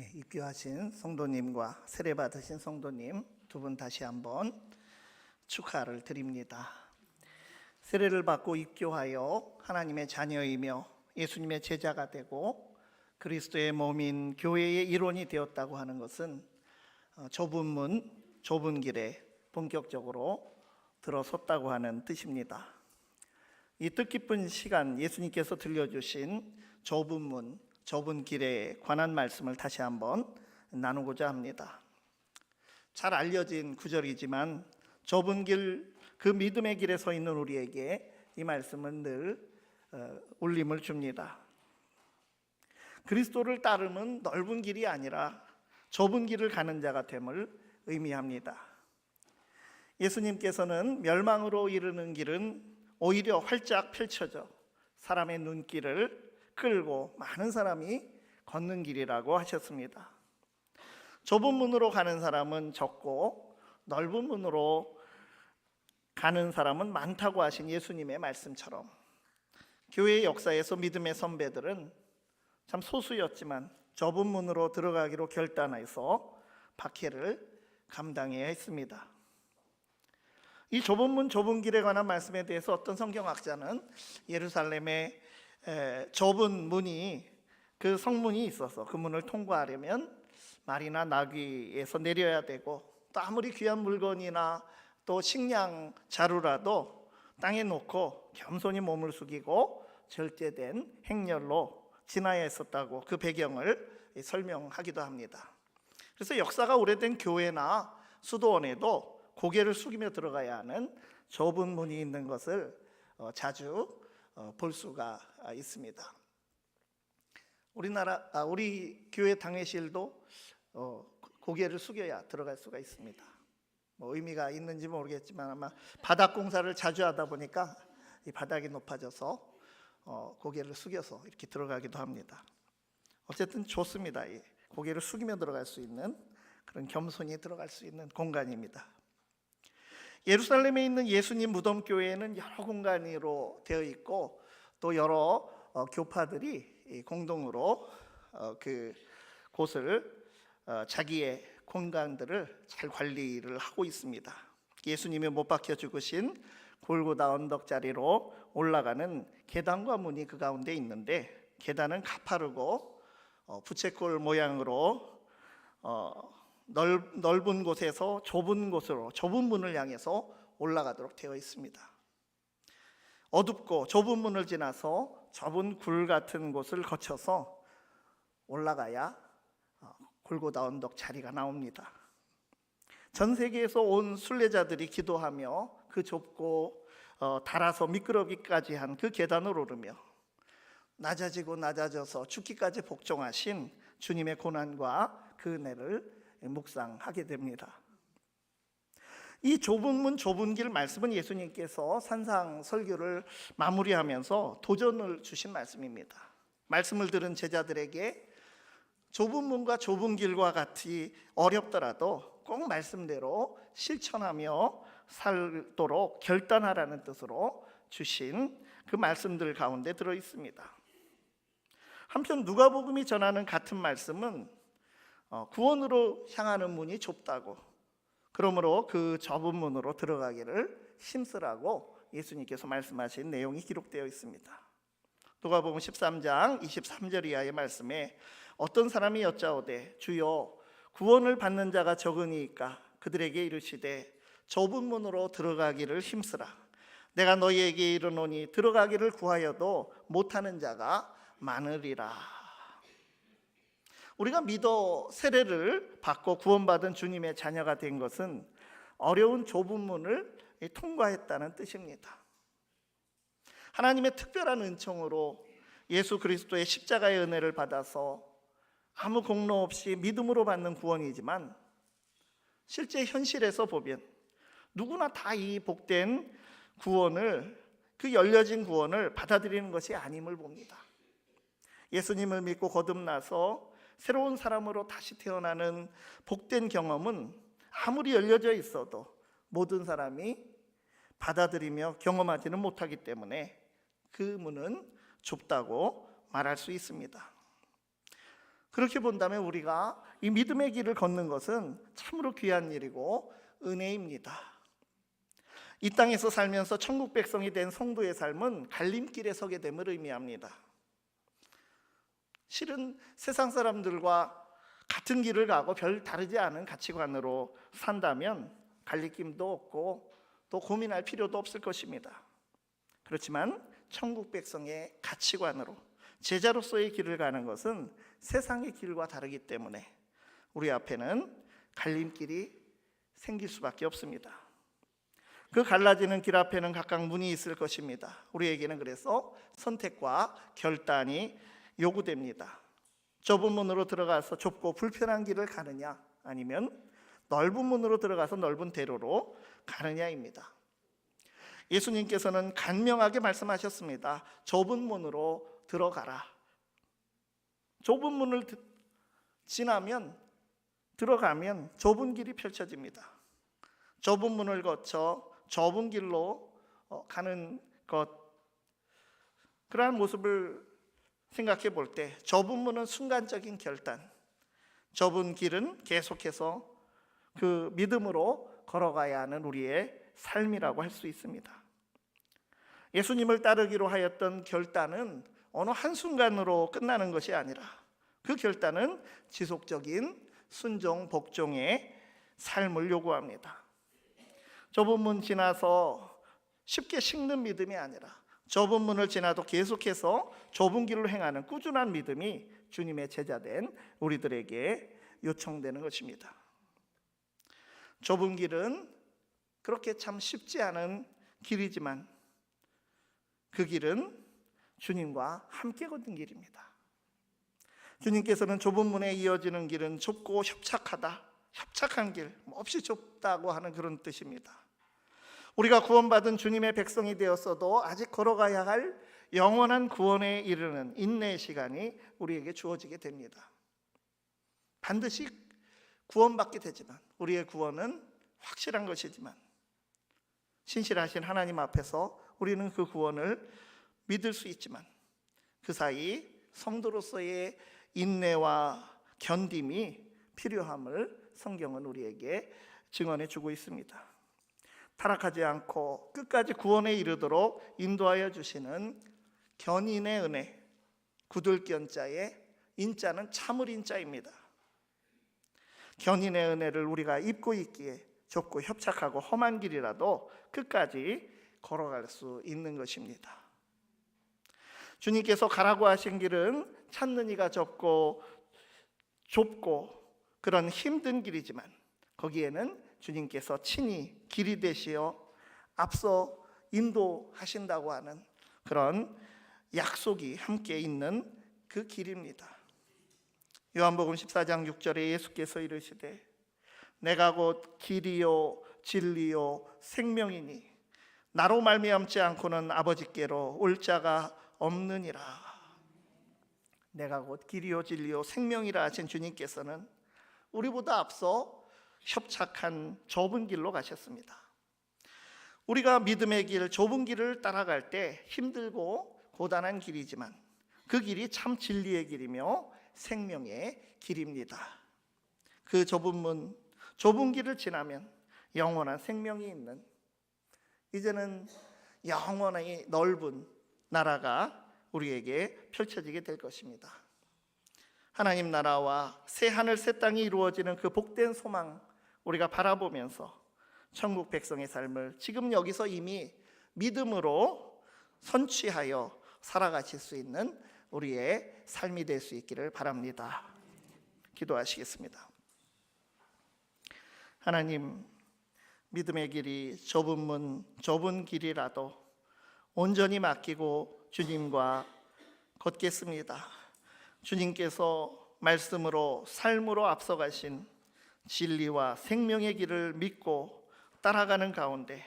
입교하신 성도님과 세례 받으신 성도님 두 분 다시 한번 축하를 드립니다. 세례를 받고 입교하여 하나님의 자녀이며 예수님의 제자가 되고 그리스도의 몸인 교회의 일원이 되었다고 하는 것은 좁은 문, 좁은 길에 본격적으로 들어섰다고 하는 뜻입니다. 이 뜻깊은 시간 예수님께서 들려주신 좁은 문, 좁은 길에 관한 말씀을 다시 한번 나누고자 합니다. 잘 알려진 구절이지만 좁은 길, 그 믿음의 길에 서 있는 우리에게 이 말씀은 늘 울림을 줍니다. 그리스도를 따름은 넓은 길이 아니라 좁은 길을 가는 자가 됨을 의미합니다. 예수님께서는 멸망으로 이르는 길은 오히려 활짝 펼쳐져 사람의 눈길을 끌고 많은 사람이 걷는 길이라고 하셨습니다. 좁은 문으로 가는 사람은 적고 넓은 문으로 가는 사람은 많다고 하신 예수님의 말씀처럼 교회의 역사에서 믿음의 선배들은 참 소수였지만 좁은 문으로 들어가기로 결단해서 박해를 감당해야 했습니다. 이 좁은 문, 좁은 길에 관한 말씀에 대해서 어떤 성경학자는 예루살렘의 좁은 문이 그 성문이 있어서 그 문을 통과하려면 말이나 나귀에서 내려야 되고 또 아무리 귀한 물건이나 또 식량 자루라도 땅에 놓고 겸손히 몸을 숙이고 절제된 행렬로 지나야 했었다고 그 배경을 설명하기도 합니다. 그래서 역사가 오래된 교회나 수도원에도 고개를 숙이며 들어가야 하는 좁은 문이 있는 것을 자주 볼 수가 있습니다. 우리 교회 당회실도 고개를 숙여야 들어갈 수가 있습니다. 의미가 있는지 모르겠지만 아마 바닥 공사를 자주 하다 보니까 이 바닥이 높아져서 고개를 숙여서 이렇게 들어가기도 합니다. 어쨌든 좋습니다. 고개를 숙이며 들어갈 수 있는 그런 겸손히 들어갈 수 있는 공간입니다. 예루살렘에 있는 예수님 무덤교회는 여러 공간으로 되어 있고 또 여러 교파들이 공동으로 그 곳을 자기의 공간들을 잘 관리를 하고 있습니다. 예수님이 못 박혀 죽으신 골고다 언덕자리로 올라가는 계단과 문이 그 가운데 있는데 계단은 가파르고 부채꼴 모양으로 넓은 곳에서 좁은 곳으로 좁은 문을 향해서 올라가도록 되어 있습니다. 어둡고 좁은 문을 지나서 좁은 굴 같은 곳을 거쳐서 올라가야 골고다 언덕 자리가 나옵니다. 전 세계에서 온 순례자들이 기도하며 그 좁고 닳아서 미끄러기까지 한 그 계단을 오르며 낮아지고 낮아져서 죽기까지 복종하신 주님의 고난과 그 은혜를 묵상하게 됩니다. 이 좁은 문 좁은 길 말씀은 예수님께서 산상 설교를 마무리하면서 도전을 주신 말씀입니다. 말씀을 들은 제자들에게 좁은 문과 좁은 길과 같이 어렵더라도 꼭 말씀대로 실천하며 살도록 결단하라는 뜻으로 주신 그 말씀들 가운데 들어 있습니다. 한편 누가복음이 전하는 같은 말씀은 구원으로 향하는 문이 좁다고, 그러므로 그 좁은 문으로 들어가기를 힘쓰라고 예수님께서 말씀하신 내용이 기록되어 있습니다. 누가복음 13장 23절 이하의 말씀에 어떤 사람이 여짜오되 주여 구원을 받는 자가 적으니까 그들에게 이르시되 좁은 문으로 들어가기를 힘쓰라. 내가 너희에게 이르노니 들어가기를 구하여도 못하는 자가 많으리라. 우리가 믿어 세례를 받고 구원받은 주님의 자녀가 된 것은 어려운 좁은 문을 통과했다는 뜻입니다. 하나님의 특별한 은총으로 예수 그리스도의 십자가의 은혜를 받아서 아무 공로 없이 믿음으로 받는 구원이지만 실제 현실에서 보면 누구나 다 이 복된 구원을, 그 열려진 구원을 받아들이는 것이 아님을 봅니다. 예수님을 믿고 거듭나서 새로운 사람으로 다시 태어나는 복된 경험은 아무리 열려져 있어도 모든 사람이 받아들이며 경험하지는 못하기 때문에 그 문은 좁다고 말할 수 있습니다. 그렇게 본다면 우리가 이 믿음의 길을 걷는 것은 참으로 귀한 일이고 은혜입니다. 이 땅에서 살면서 천국 백성이 된 성도의 삶은 갈림길에 서게 됨을 의미합니다. 실은 세상 사람들과 같은 길을 가고 별 다르지 않은 가치관으로 산다면 갈림길도 없고 또 고민할 필요도 없을 것입니다. 그렇지만 천국 백성의 가치관으로 제자로서의 길을 가는 것은 세상의 길과 다르기 때문에 우리 앞에는 갈림길이 생길 수밖에 없습니다. 그 갈라지는 길 앞에는 각각 문이 있을 것입니다. 우리에게는 그래서 선택과 결단이 요구됩니다. 좁은 문으로 들어가서 좁고 불편한 길을 가느냐, 아니면 넓은 문으로 들어가서 넓은 대로로 가느냐입니다. 예수님께서는 간명하게 말씀하셨습니다. 좁은 문으로 들어가라. 좁은 문을 들어가면 좁은 길이 펼쳐집니다. 좁은 문을 거쳐 좁은 길로 가는 것, 그러한 모습을 생각해 볼 때 좁은 문은 순간적인 결단, 좁은 길은 계속해서 그 믿음으로 걸어가야 하는 우리의 삶이라고 할 수 있습니다. 예수님을 따르기로 하였던 결단은 어느 한순간으로 끝나는 것이 아니라 그 결단은 지속적인 순종, 복종의 삶을 요구합니다. 좁은 문 지나서 쉽게 식는 믿음이 아니라 좁은 문을 지나도 계속해서 좁은 길로 행하는 꾸준한 믿음이 주님의 제자된 우리들에게 요청되는 것입니다. 좁은 길은 그렇게 참 쉽지 않은 길이지만 그 길은 주님과 함께 걷는 길입니다. 주님께서는 좁은 문에 이어지는 길은 좁고 협착하다, 협착한 길, 없이 좁다고 하는 그런 뜻입니다. 우리가 구원받은 주님의 백성이 되었어도 아직 걸어가야 할 영원한 구원에 이르는 인내의 시간이 우리에게 주어지게 됩니다. 반드시 구원받게 되지만, 우리의 구원은 확실한 것이지만 신실하신 하나님 앞에서 우리는 그 구원을 믿을 수 있지만 그 사이 성도로서의 인내와 견딤이 필요함을 성경은 우리에게 증언해 주고 있습니다. 타락하지 않고 끝까지 구원에 이르도록 인도하여 주시는 견인의 은혜, 구들견자의 인자는 참을 인자입니다. 견인의 은혜를 우리가 입고 있기에 좁고 협착하고 험한 길이라도 끝까지 걸어갈 수 있는 것입니다. 주님께서 가라고 하신 길은 찾는 이가 좁고 그런 힘든 길이지만 거기에는 주님께서 친히 길이 되시어 앞서 인도하신다고 하는 그런 약속이 함께 있는 그 길입니다. 요한복음 14장 6절에 예수께서 이르시되 내가 곧 길이요 진리요 생명이니 나로 말미암지 않고는 아버지께로 올 자가 없느니라. 내가 곧 길이요 진리요 생명이라 하신 주님께서는 우리보다 앞서 협착한 좁은 길로 가셨습니다. 우리가 믿음의 길, 좁은 길을 따라갈 때 힘들고 고단한 길이지만 그 길이 참 진리의 길이며 생명의 길입니다. 그 좁은 문, 좁은 길을 지나면 영원한 생명이 있는, 이제는 영원히 넓은 나라가 우리에게 펼쳐지게 될 것입니다. 하나님 나라와 새 하늘 새 땅이 이루어지는 그 복된 소망 우리가 바라보면서 천국 백성의 삶을 지금 여기서 이미 믿음으로 선취하여 살아가실 수 있는 우리의 삶이 될 수 있기를 바랍니다. 기도하시겠습니다. 하나님, 믿음의 길이 좁은 문, 좁은 길이라도 온전히 맡기고 주님과 걷겠습니다. 주님께서 말씀으로 삶으로 앞서가신 진리와 생명의 길을 믿고 따라가는 가운데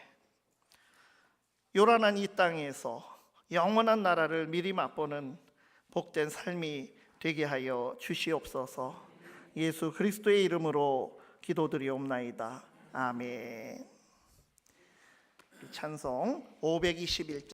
요란한 이 땅에서 영원한 나라를 미리 맛보는 복된 삶이 되게 하여 주시옵소서. 예수 그리스도의 이름으로 기도드리옵나이다. 아멘. 찬송 521절